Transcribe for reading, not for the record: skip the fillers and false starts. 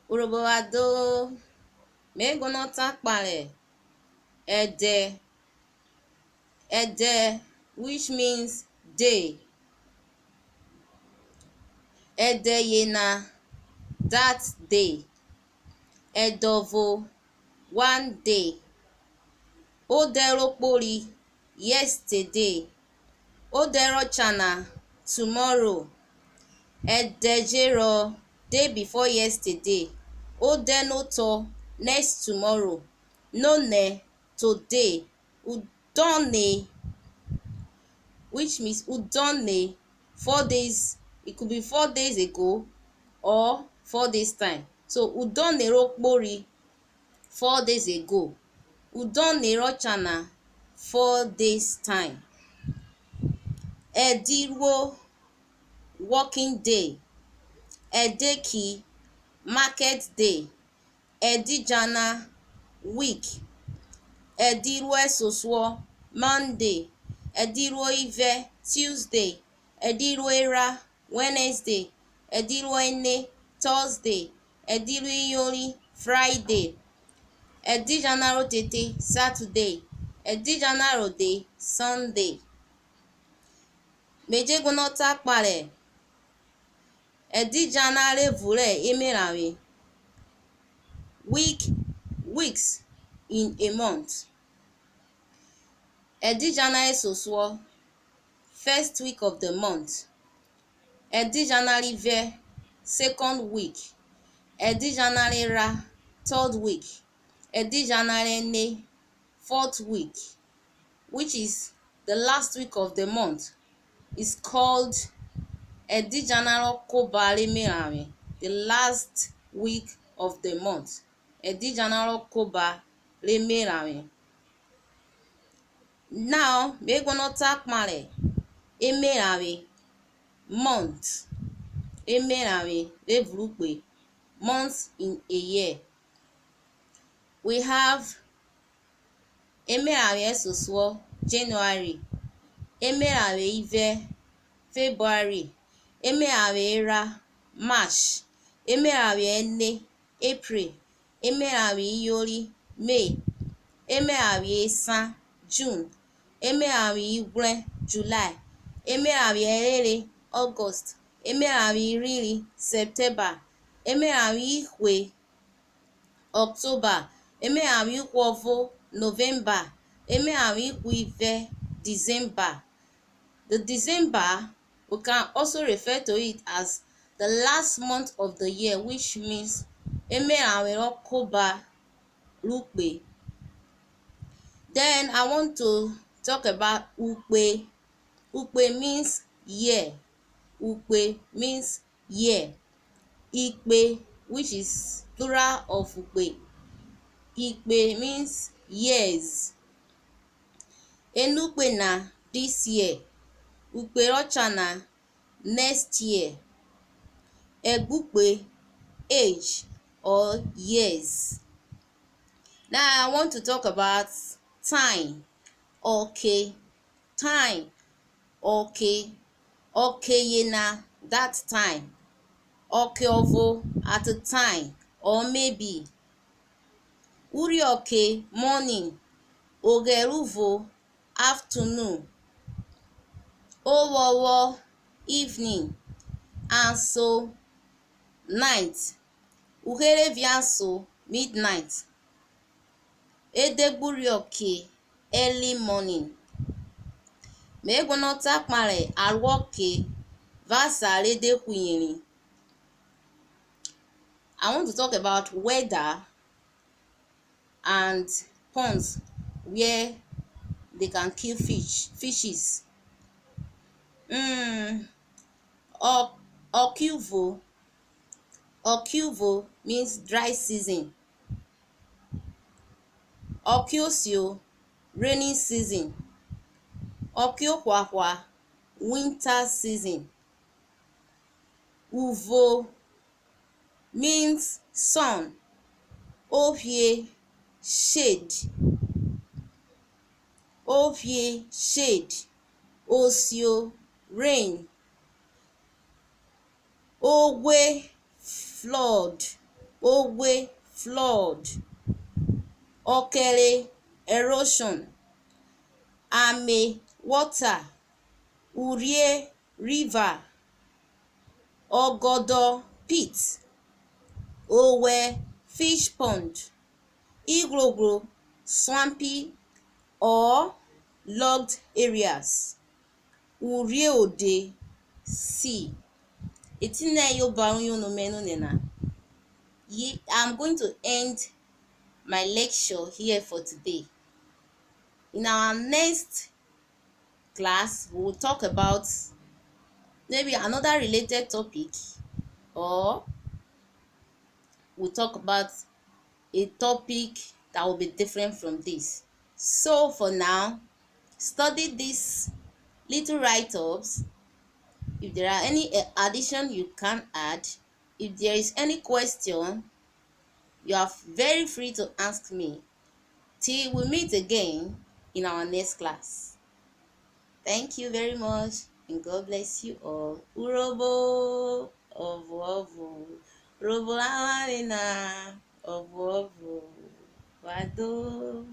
Urhobo ado megonota kpare Ẹdẹ, which means day. Ẹdẹyena, that day. Ẹdọvo, one day. Kpori, yesterday. Chana, tomorrow. Ẹdẹjerọ, day before yesterday. Udọne, next tomorrow. Nonẹ, today. Udọne, which means Udọne, 4 days. It could be 4 days ago or 4 days time. So kpori, 4 days ago. Chana, 4 days time. Ẹdiruo, working day. Ẹdeki, market day. Ẹdijana, week. Ẹdiruo ẹsosuọ, Monday. Ẹdiruo Tuesday. Ẹdiruo Wednesday. Ẹdiruo Thursday. Ẹdiruo iyorin, Friday. Ẹdijana Saturday. Ẹdijana Sunday. Mejegonota kpare Ẹdijana Emeranvwe, weeks in a month. Ẹdijana ẹsosuọ, first week of the month. Ẹdijana second week. Ẹdijana third week. Ẹdijana fourth week, which is the last week of the month, is called Ẹdiruo Emeranvwe, the last week of the month. Ẹdiruo Emeranvwe. Now, we're gonna talk about Emeranvwe, month. Emeranvwe, months in a year. We have Emeranvwe ẹsosuọ, January. Emeranvwe February. Emeranvwe Erha, March. Emeranvwe April. Emeranvwe iyorin, May. Emeranvwe June. Emeranvwe July. Emeranvwe August. Emeranvwe September. Emeranvwe October. Emeranvwe Ighofose, November. Emeranvwe December. The December, we can also refer to it as the last month of the year, which means Emeranvwe. Then I want to talk about Ukpe. Ukpe means year. Ukpe means year. Ikpe, which is plural of Ukpe. Ikpe means years. Enukpena, this year. Chana, next year. Egbukpe, age or years. Now I want to talk about time. Okay, time. Okay, Ẹdẹyena, that time. Ẹdọvo, at a time or maybe. Urhobo, morning. Urhobo, afternoon. Urhobo, evening. Anso, night. Urhobo, midnight. Ẹdẹjerọ, early morning. Megonota kpare Arwoke vasa Ẹdeki. I want to talk about weather and ponds where they can kill fishes. Ọkụvọ means dry season. Ọkụosio, rainy season. Ọkụọhwahwa, winter season. Uvo means sun. Ohie, shade. Osio, rain. Ogwe, flood. Owe, flood. Okere, erosion. Ame, water. Urie, river. Ogodo, pit. Owe, fish pond. Iglogro, swampy or logged areas. Urieode, sea. I'm going to end my lecture here for today. In our next class, we will talk about maybe another related topic, or we'll talk about a topic that will be different from this. So for now, study these little write-ups. If there are any addition you can add, if there is any question, you are very free to ask me. Till we meet again in our next class. Thank you very much, and God bless you all. Urhobo Ọvụọvụ, Urhobo Ẹdẹyena Ọvụọvụ, Wado.